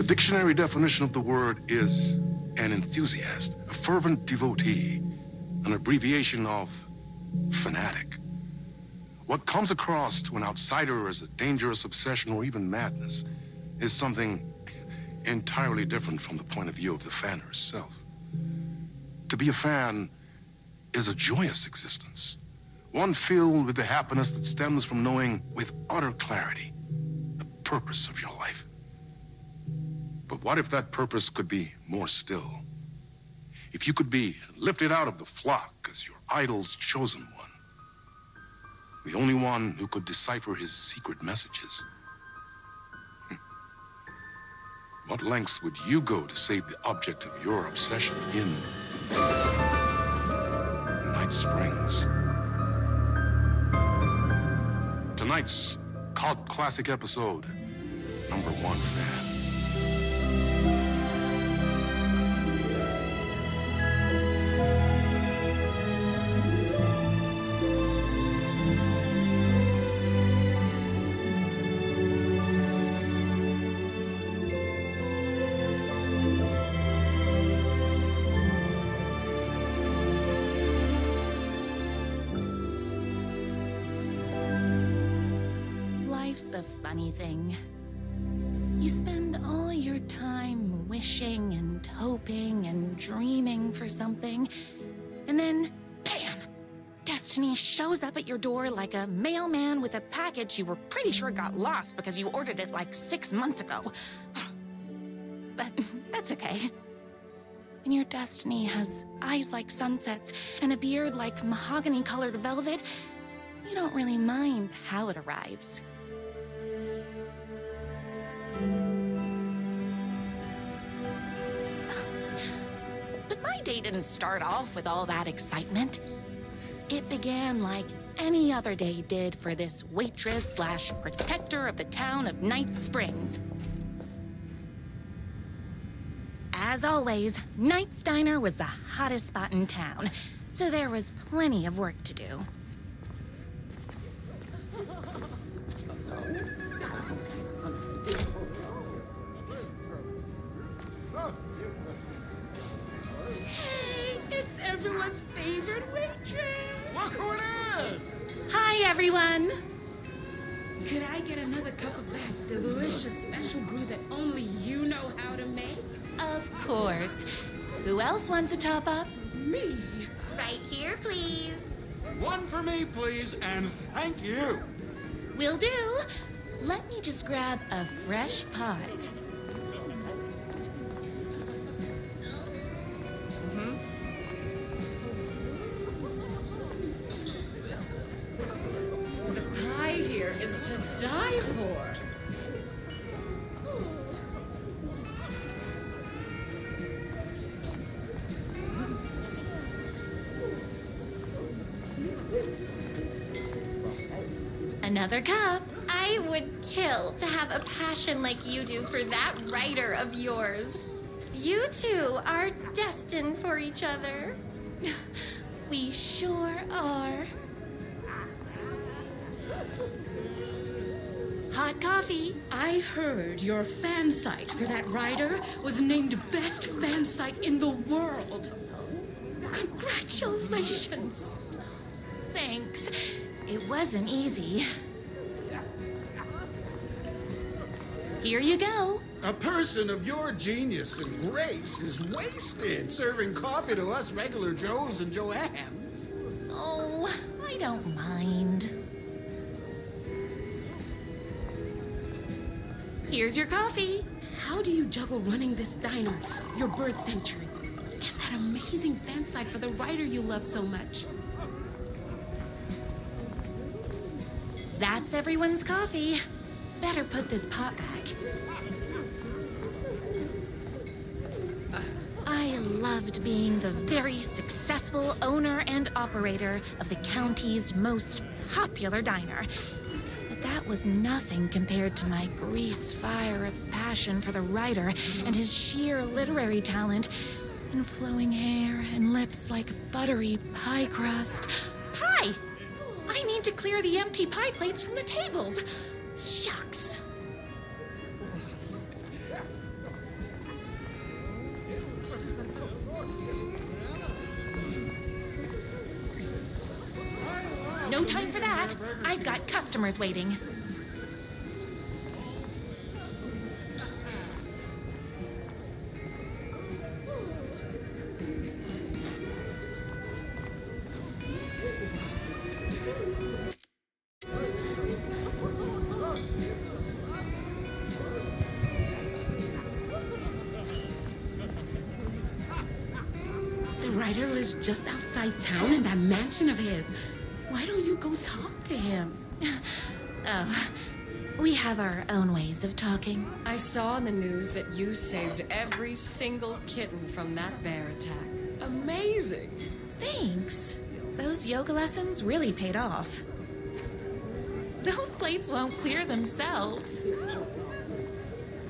dictionary definition of the word is an enthusiast, a fervent devotee, an abbreviation of fanatic. What comes across to an outsider as a dangerous obsession or even madness is something entirely different from the point of view of the fan herself. To be a fan is a joyous existence, one filled with the happiness that stems from knowing with utter clarity the purpose of your life. But what if that purpose could be more still? If you could be lifted out of the flock as your idol's chosen one, the only one who could decipher his secret messages. What lengths would you go to save the object of your obsession in Night Springs? Tonight's cult classic episode, number 1 fan. Life's a funny thing. You spend all your time wishing and hoping and dreaming for something, and then, bam! Destiny shows up at your door like a mailman with a package you were pretty sure got lost because you ordered it like 6 months ago. But that's okay. When your destiny has eyes like sunsets and a beard like mahogany-colored velvet, you don't really mind how it arrives. But my day didn't start off with all that excitement. It began like any other day did for this waitress/protector of the town of Night Springs. As always, Knight's Diner was the hottest spot in town, so there was plenty of work to do. Hey, it's everyone's favorite waitress. Look who it is! Hi, everyone! Could I get another cup of that delicious special brew that only you know how to make? Of course. Who else wants a top-up? Me. Right here, please. One for me, please, and thank you. Will do. Let me just grab a fresh pot. The pie here is to die for. Another cup. I would kill to have a passion like you do for that writer of yours. You two are destined for each other. We sure are. Hot coffee. I heard your fan site for that writer was named best fan site in the world. Congratulations. Thanks. It wasn't easy. Here you go. A person of your genius and grace is wasted serving coffee to us regular Joes and Joannes. Oh, I don't mind. Here's your coffee. How do you juggle running this diner, your bird sanctuary, and that amazing fan site for the writer you love so much? That's everyone's coffee. Better put this pot back. I loved being the very successful owner and operator of the county's most popular diner. But that was nothing compared to my grease fire of passion for the writer and his sheer literary talent and flowing hair and lips like buttery pie crust. Pie! I need to clear the empty pie plates from the tables. Shucks. No time for that. I've got customers waiting. The writer lives just outside town in that mansion of his. Why don't you go talk to him? Oh, we have our own ways of talking. I saw in the news that you saved every single kitten from that bear attack. Amazing! Thanks. Those yoga lessons really paid off. Those plates won't clear themselves.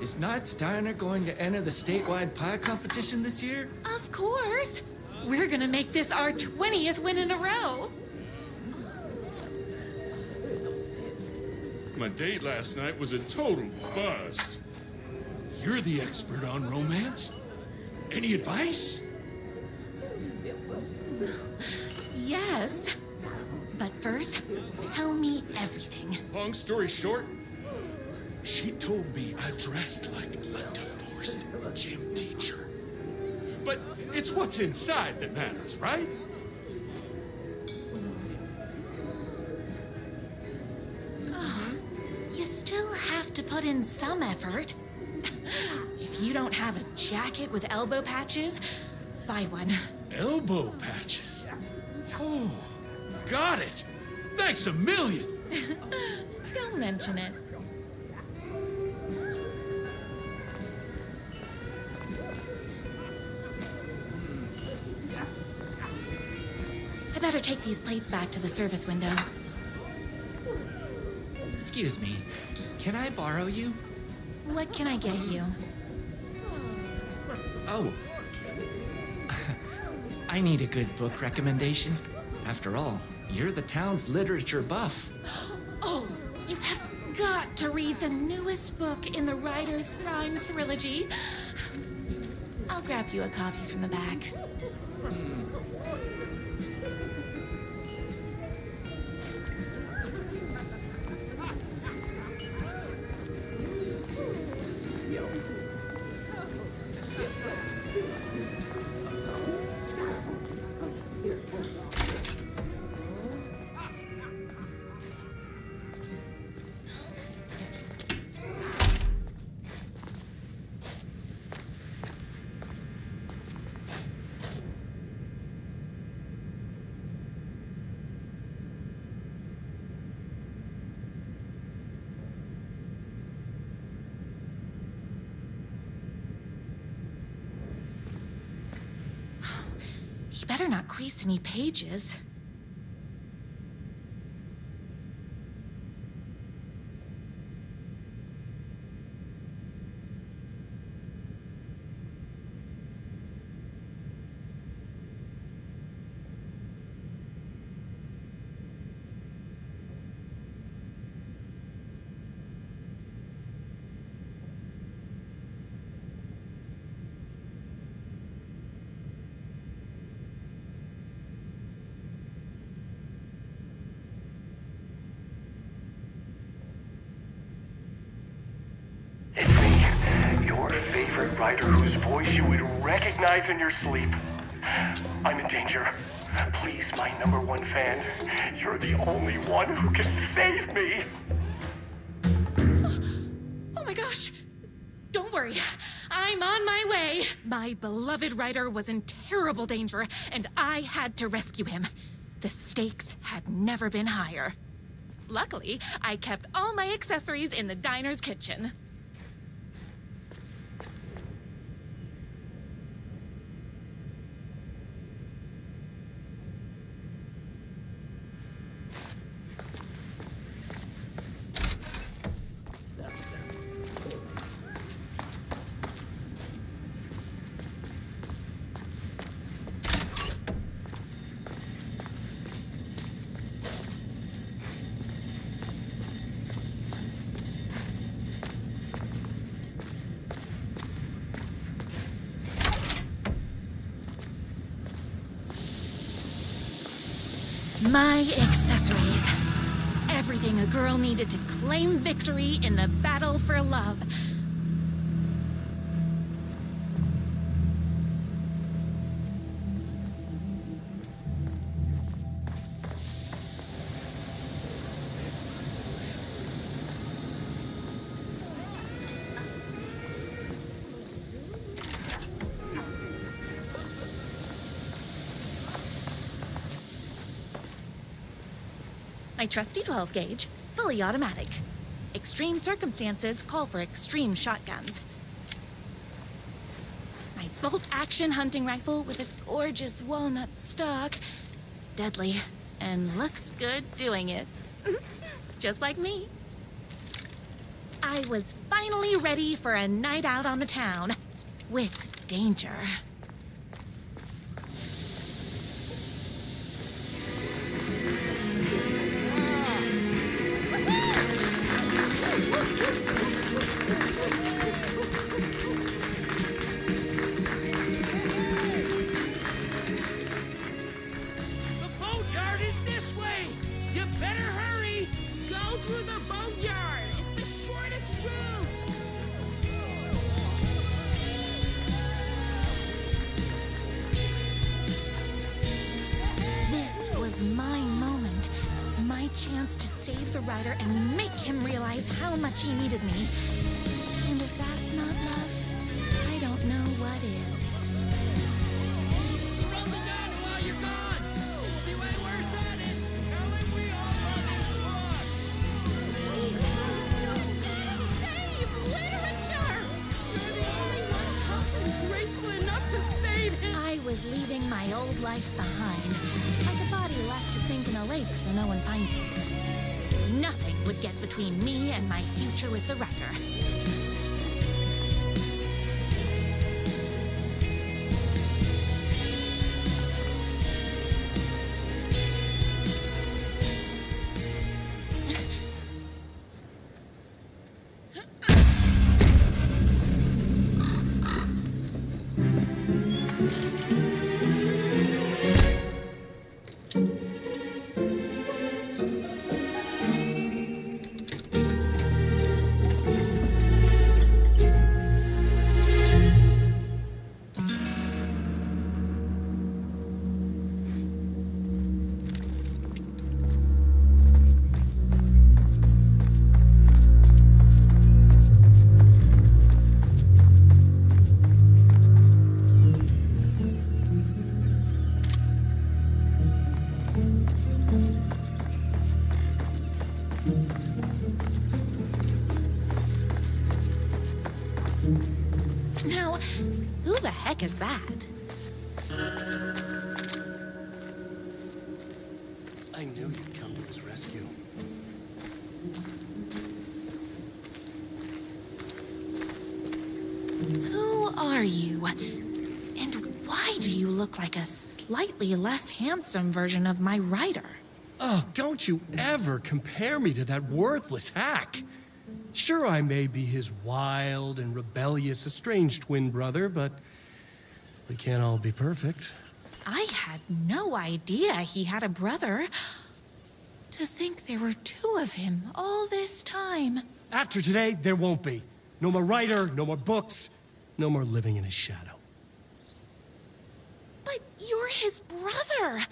Is Knight's Diner going to enter the statewide pie competition this year? Of course. We're gonna make this our 20th win in a row. My date last night was a total bust. You're the expert on romance. Any advice? Yes. But first, tell me everything. Long story short, she told me I dressed like a divorced gym teacher. But it's what's inside that matters, right? You still have to put in some effort. If you don't have a jacket with elbow patches, buy one. Elbow patches. Oh, got it. Thanks a million. Don't mention it. I better take these plates back to the service window. Excuse me, can I borrow you? What can I get you? Oh. I need a good book recommendation. After all, you're the town's literature buff. Oh, you have got to read the newest book in the Writer's Crime Trilogy. I'll grab you a copy from the back. You better not crease any pages. Your favorite writer whose voice you would recognize in your sleep. I'm in danger. Please, my #1 fan. You're the only one who can save me. Oh my gosh! Don't worry, I'm on my way. My beloved writer was in terrible danger, and I had to rescue him. The stakes had never been higher. Luckily, I kept all my accessories in the diner's kitchen. My accessories. Everything a girl needed to claim victory in the battle for love. My trusty 12 gauge, fully automatic. Extreme circumstances call for extreme shotguns. My bolt-action hunting rifle with a gorgeous walnut stock. Deadly, and looks good doing it. Just like me. I was finally ready for a night out on the town. With danger. Through the boneyard! It's the shortest route! This was my moment. My chance to save the rider and make him realize how much he needed me. And if that's not love, I don't know what is. Run the dino while you're gone! We'll be way worse at it! Save literature! You're the only one tough and graceful enough to save him! I was leaving my old life behind, like a body left to sink in a lake so no one finds it. Nothing would get between me and my future with the rider. Now, who the heck is that? I knew you'd come to his rescue. Who are you? And why do you look like a slightly less handsome version of my rider? Oh, don't you ever compare me to that worthless hack. Sure, I may be his wild and rebellious estranged twin brother, but we can't all be perfect. I had no idea he had a brother. To think there were two of him all this time. After today, there won't be. No more writer, no more books, no more living in his shadow. But you're his brother.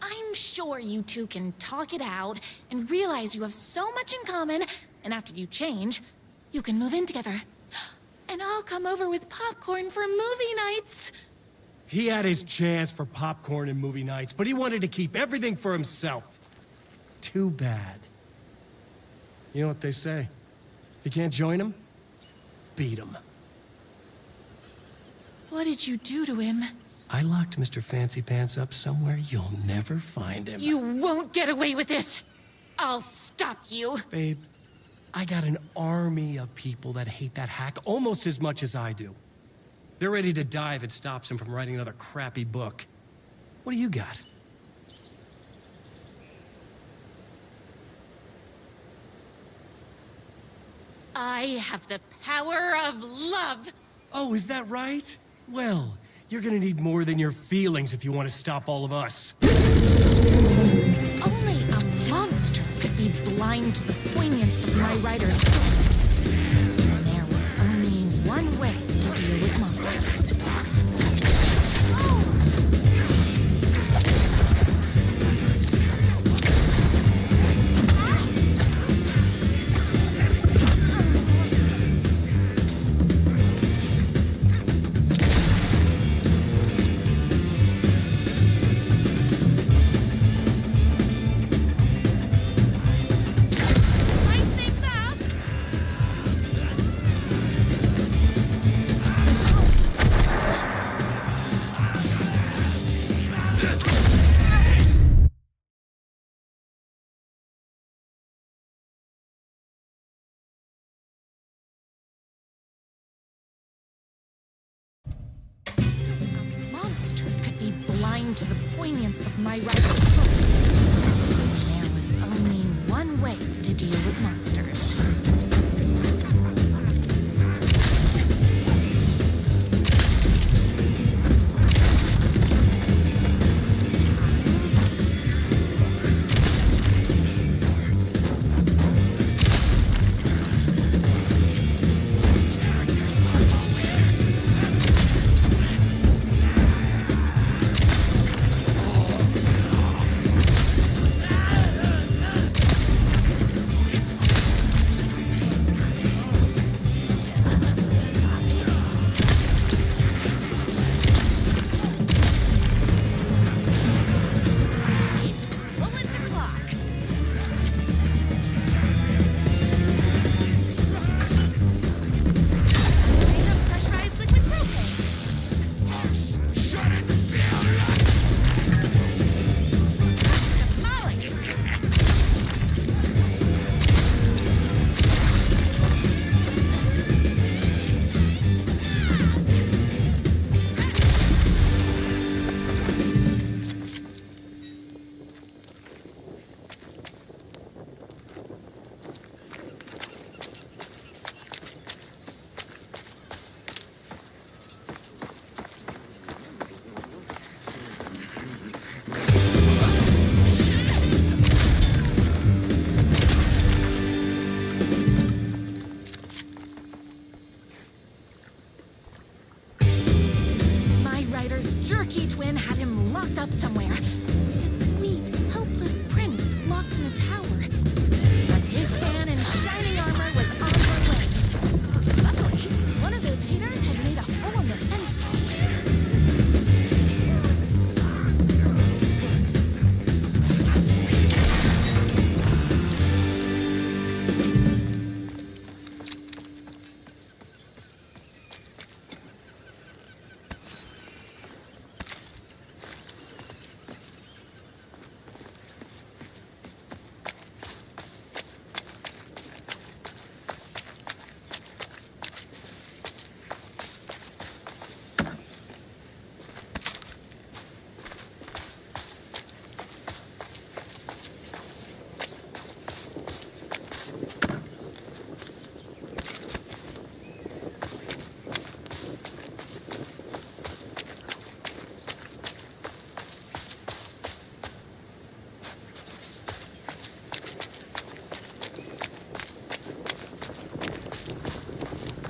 I'm sure you two can talk it out and realize you have so much in common, and after you change, you can move in together. And I'll come over with popcorn for movie nights. He had his chance for popcorn and movie nights, but he wanted to keep everything for himself. Too bad. You know what they say? If you can't join him, beat him. What did you do to him? I locked Mr. Fancy Pants up somewhere you'll never find him. You won't get away with this. I'll stop you. Babe, I got an army of people that hate that hack almost as much as I do. They're ready to die if it stops him from writing another crappy book. What do you got? I have the power of love. Oh, is that right? Well, you're gonna need more than your feelings if you want to stop all of us. Only a monster could be blind to the poignance of my writer's thoughts. There was only one way to deal with monsters. Light things up! A monster could be blind to the poignance of my writer's thoughts. There was only one way to deal with monsters. Bullets o'clock! Bring up pressurized liquid propane. Tamales! My writer's jerky twin had him locked up somewhere. His sweet, helpless prince locked in a tower. But his fan in shining armor was on her way. Luckily, one of those haters had made a hole in the fence door.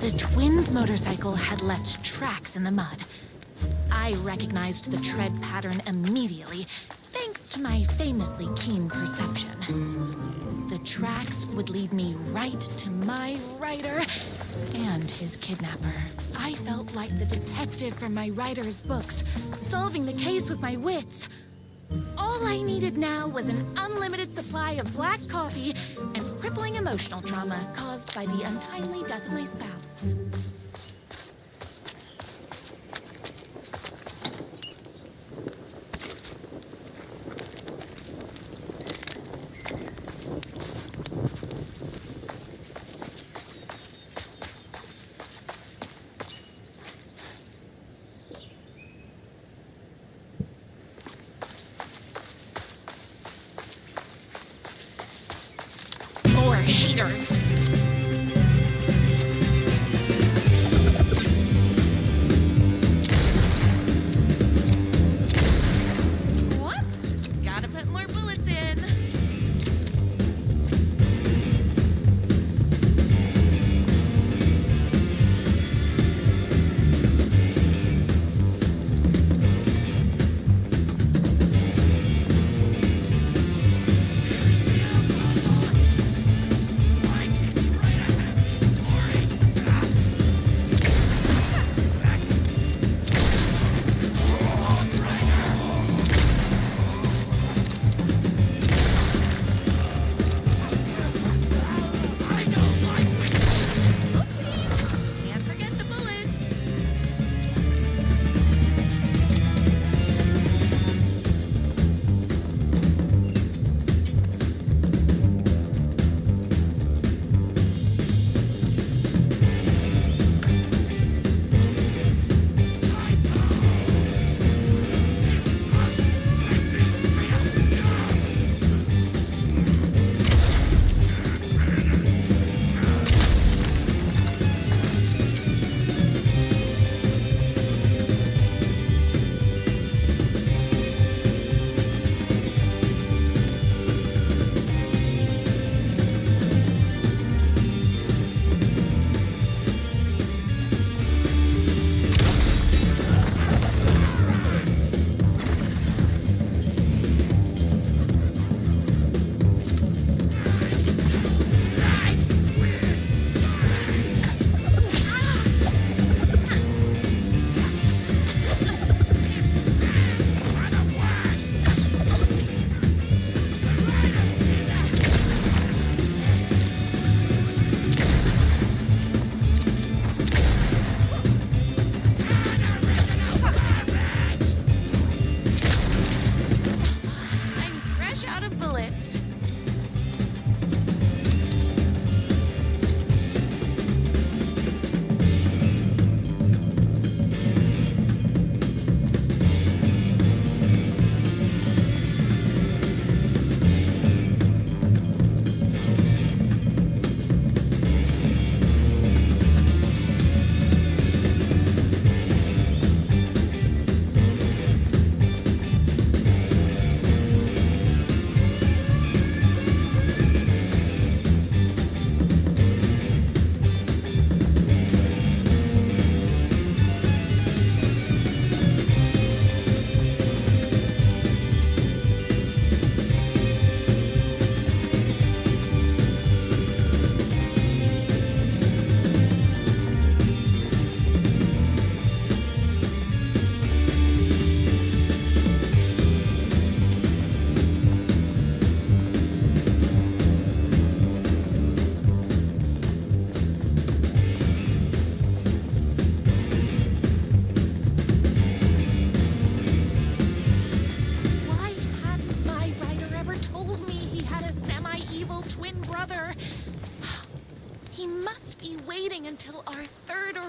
The twins' motorcycle had left tracks in the mud. I recognized the tread pattern immediately, thanks to my famously keen perception. The tracks would lead me right to my writer and his kidnapper. I felt like the detective from my writer's books, solving the case with my wits. All I needed now was an unlimited supply of black coffee and crippling emotional trauma caused by the untimely death of my spouse. More haters. Whoops! Gotta put more bullets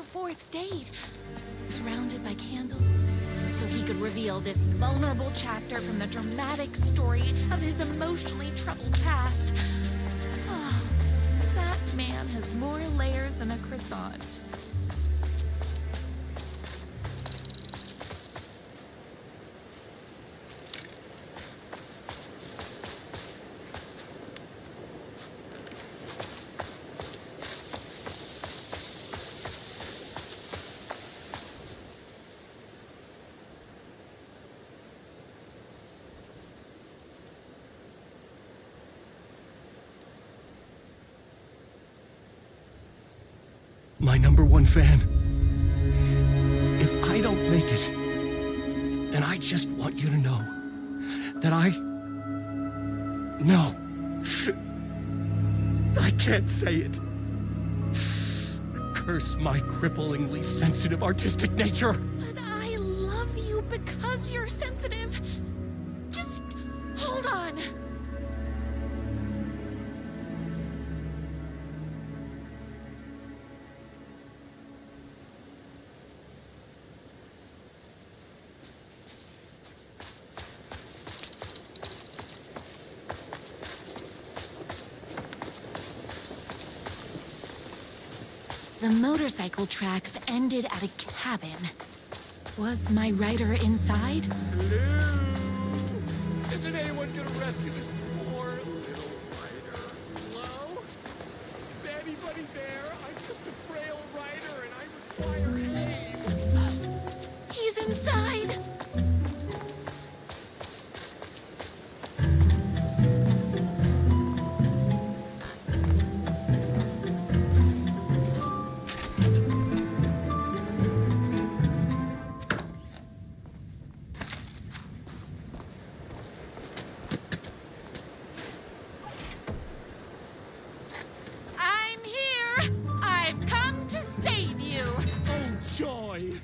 our fourth date, surrounded by candles, so he could reveal this vulnerable chapter from the dramatic story of his emotionally troubled past. Oh, that man has more layers than a croissant. My number one fan. If I don't make it, then I just want you to know that No. I can't say it. Curse my cripplingly sensitive artistic nature. But I love you because you're sensitive. Just hold on. The motorcycle tracks ended at a cabin. Was my rider inside? Hello? Isn't anyone gonna rescue this poor little rider? Hello? Is anybody there? I'm just a frail rider and I require aid. He's inside!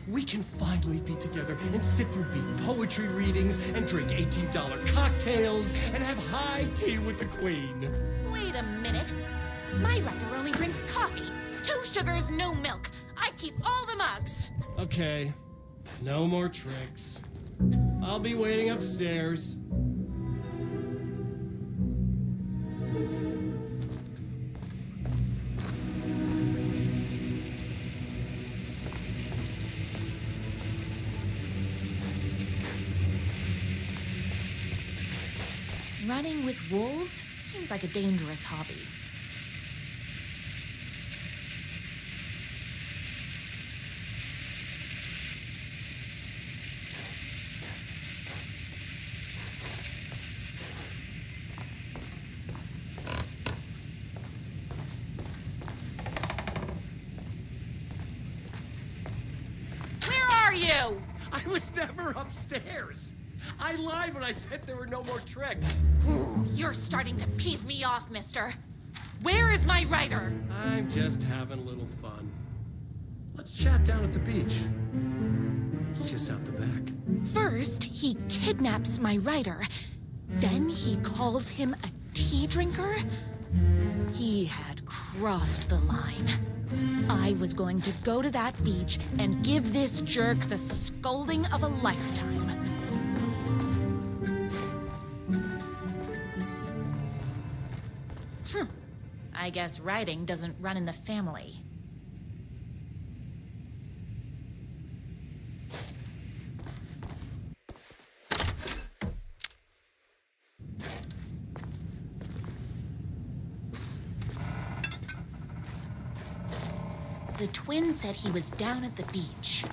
We can finally be together and sit through beat poetry readings and drink $18 cocktails and have high tea with the Queen. Wait a minute. My rider only drinks coffee. 2 sugars, no milk. I keep all the mugs. Okay. No more tricks. I'll be waiting upstairs. Running with wolves seems like a dangerous hobby. Where are you? I was never upstairs. I lied when I said there were no more tricks. You're starting to piss me off, mister. Where is my rider? I'm just having a little fun. Let's chat down at the beach. It's just out the back. First, he kidnaps my rider. Then he calls him a tea drinker. He had crossed the line. I was going to go to that beach and give this jerk the scolding of a lifetime. I guess riding doesn't run in the family. The twin said he was down at the beach.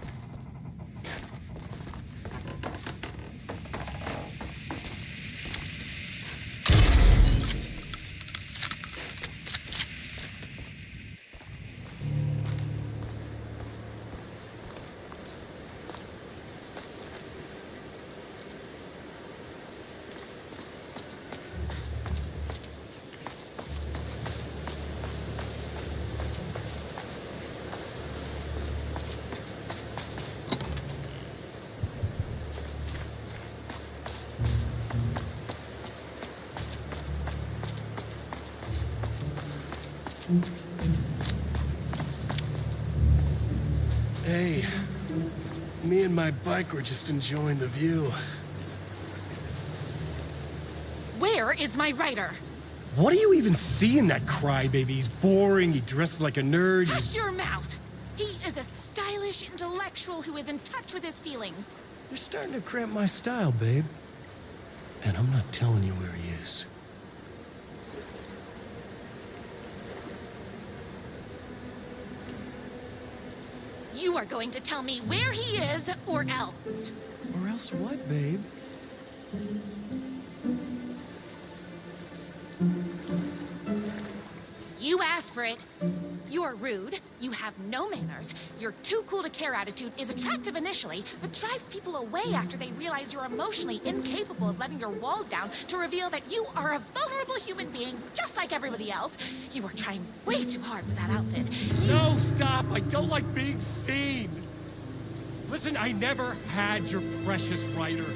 Hey, me and my bike were just enjoying the view. Where is my writer? What do you even see in that crybaby? He's boring, he dresses like a nerd, Shut he's... your mouth! He is a stylish intellectual who is in touch with his feelings. You're starting to cramp my style, babe. And I'm not telling you where he is. You are going to tell me where he is, or else. Or else what, babe? You asked for it. You're rude, you have no manners, your too cool to care attitude is attractive initially, but drives people away after they realize you're emotionally incapable of letting your walls down to reveal that you are a vulnerable human being just like everybody else. You are trying way too hard with that outfit. No, stop! I don't like being seen! Listen, I never had your precious writer.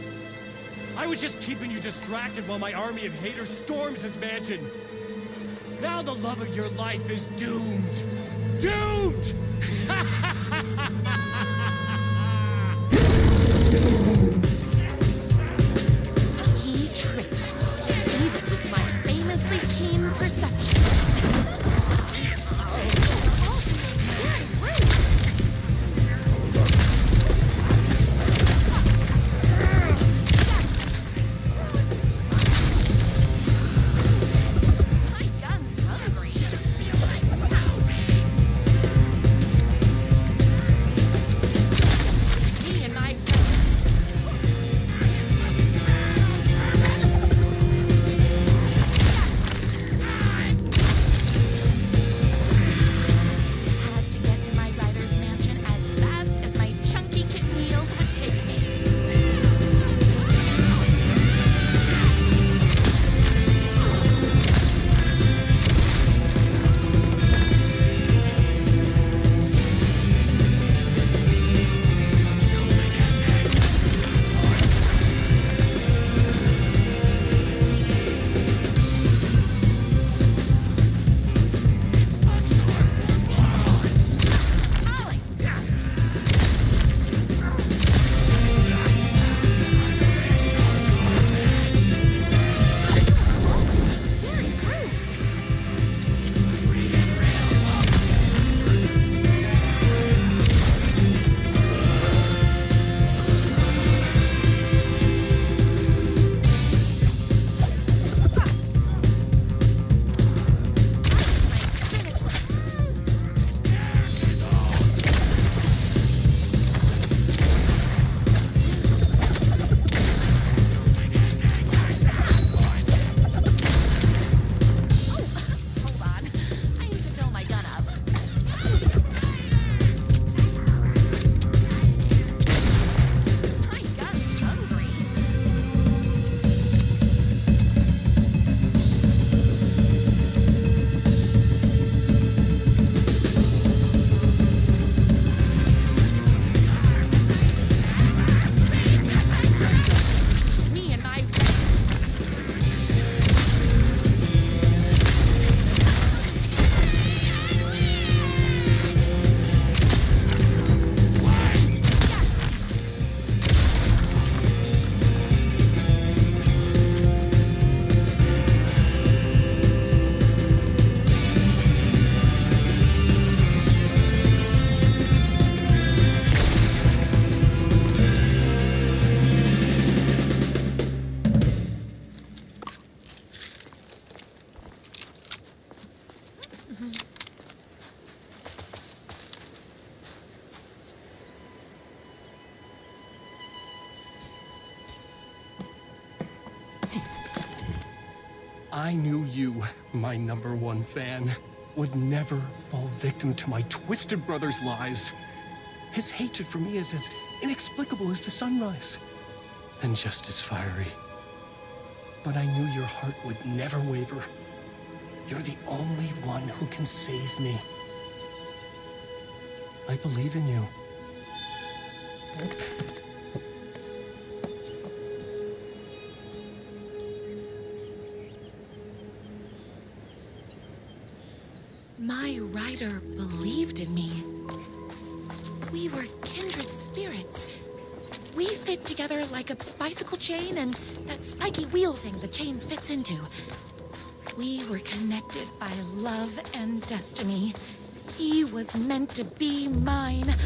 I was just keeping you distracted while my army of haters storms his mansion. Now the love of your life is doomed. Doomed! He tricked me, even with my famously keen perception. I knew you, my #1 fan, would never fall victim to my twisted brother's lies. His hatred for me is as inexplicable as the sunrise, and just as fiery. But I knew your heart would never waver. You're the only one who can save me. I believe in you. My writer believed in me. We were We fit together like a bicycle chain and that spiky wheel thing the chain fits into. We were connected by love and destiny. He was meant to be mine,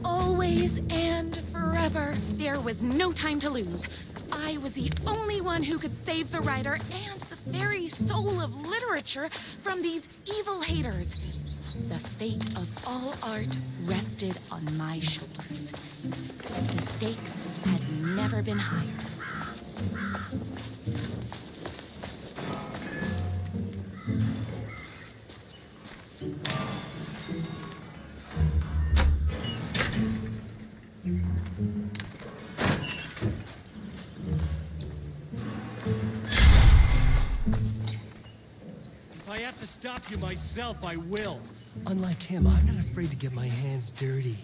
always and forever. There was no time to lose. I was the only one who could save the writer and the very soul of literature from these evil haters. The fate of all art rested on my shoulders. The stakes had never been higher. If I have to stop you myself, I will. Unlike him, I'm not afraid to get my hands dirty.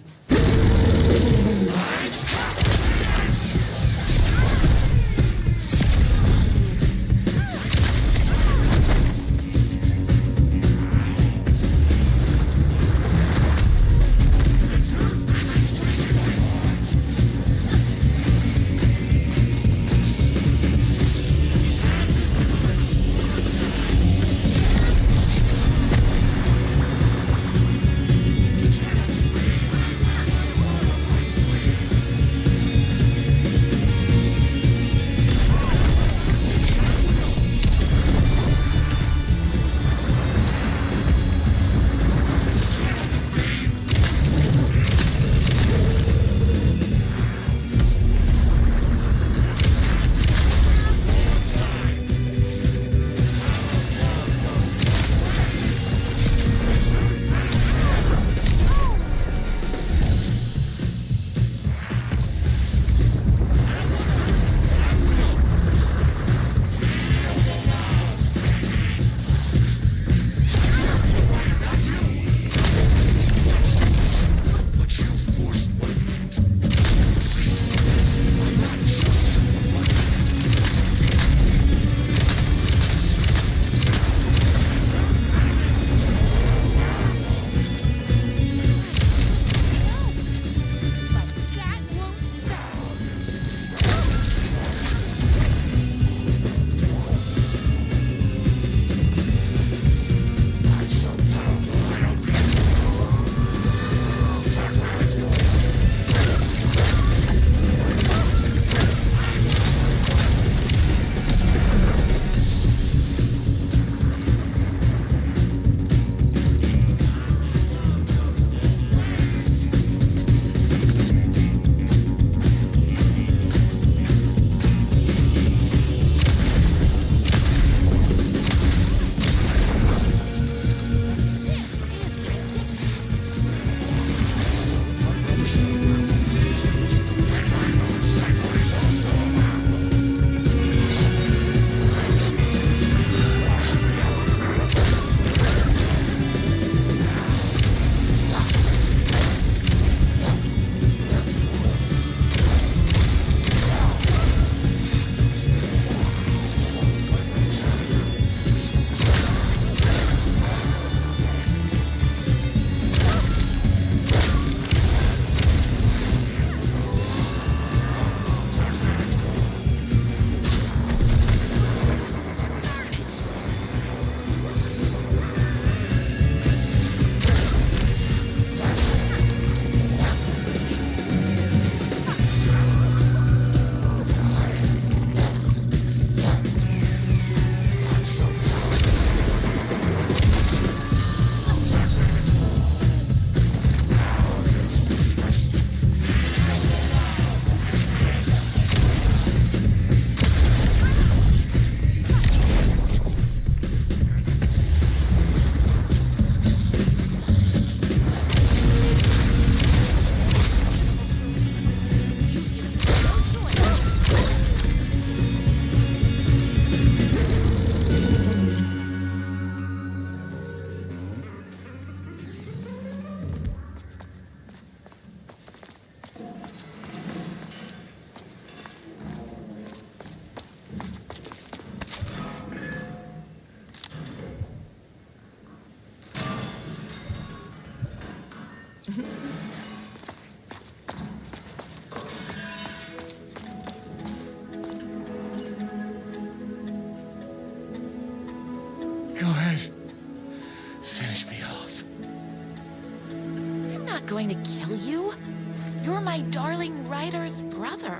Ryder's brother.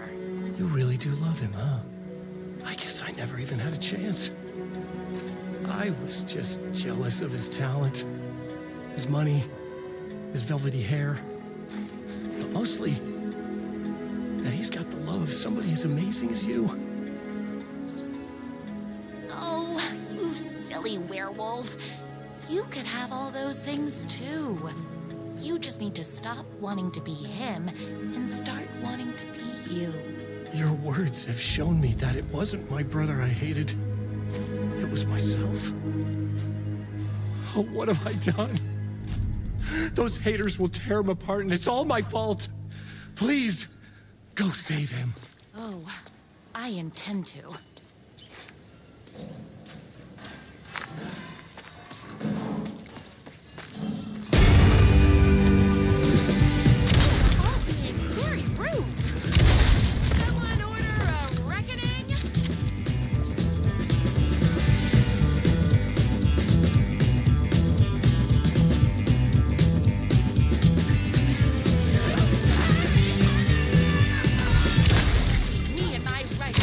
You really do love him, huh? I guess I never even had a chance. I was just jealous of his talent, his money, his velvety hair. But mostly, that he's got the love of somebody as amazing as you. Oh, you silly werewolf. You could have all those things too. You just need to stop wanting to be him and start wanting to be you. Your words have shown me that it wasn't my brother I hated. It was myself. Oh, what have I done? Those haters will tear him apart, and it's all my fault. Please, go save him. Oh, I intend to. All being very rude. Someone order a reckoning? Me and my right.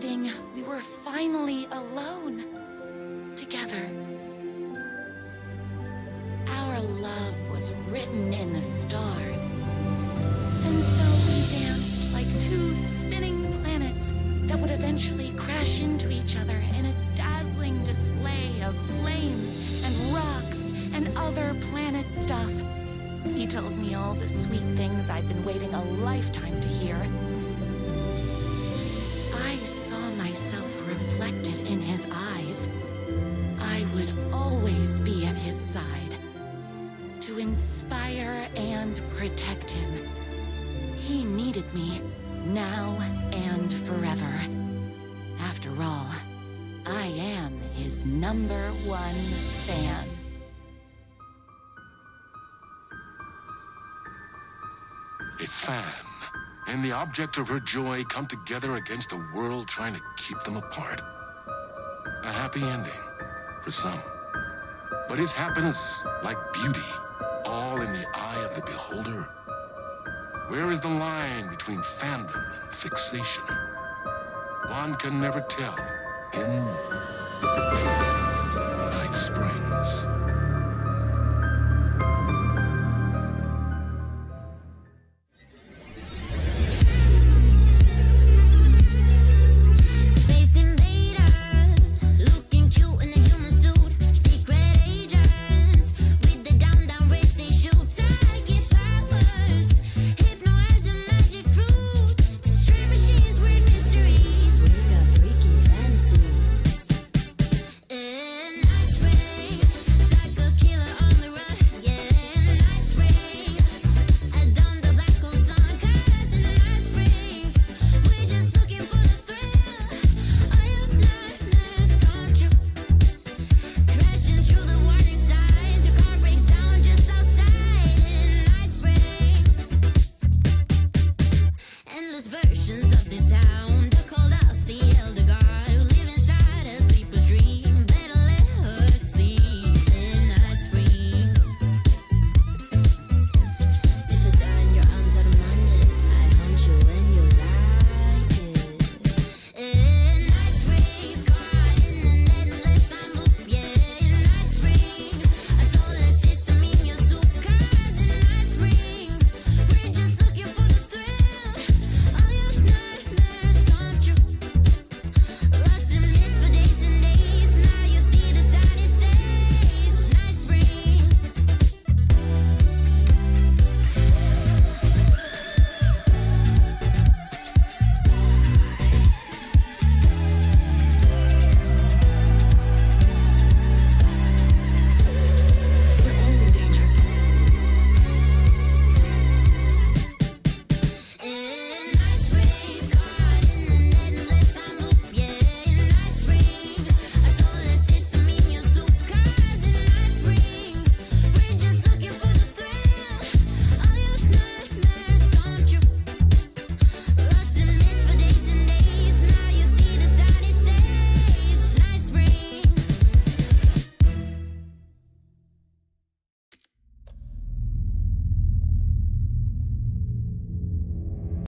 waiting, we were finally alone. Together. Our love was written in the stars. And so we danced like two spinning planets that would eventually crash into each other in a dazzling display of flames and rocks and other planet stuff. He told me all the sweet things I'd been waiting a lifetime to hear. I saw myself reflected in his eyes. I would always be at his side, to inspire and protect him. He needed me, now and forever. After all, I am his #1 fan. A fan and the object of her joy come together against a world trying to keep them apart. A happy ending for some. But is happiness, like beauty, all in the eye of the beholder? Where is the line between fandom and fixation? One can never tell in Night Springs.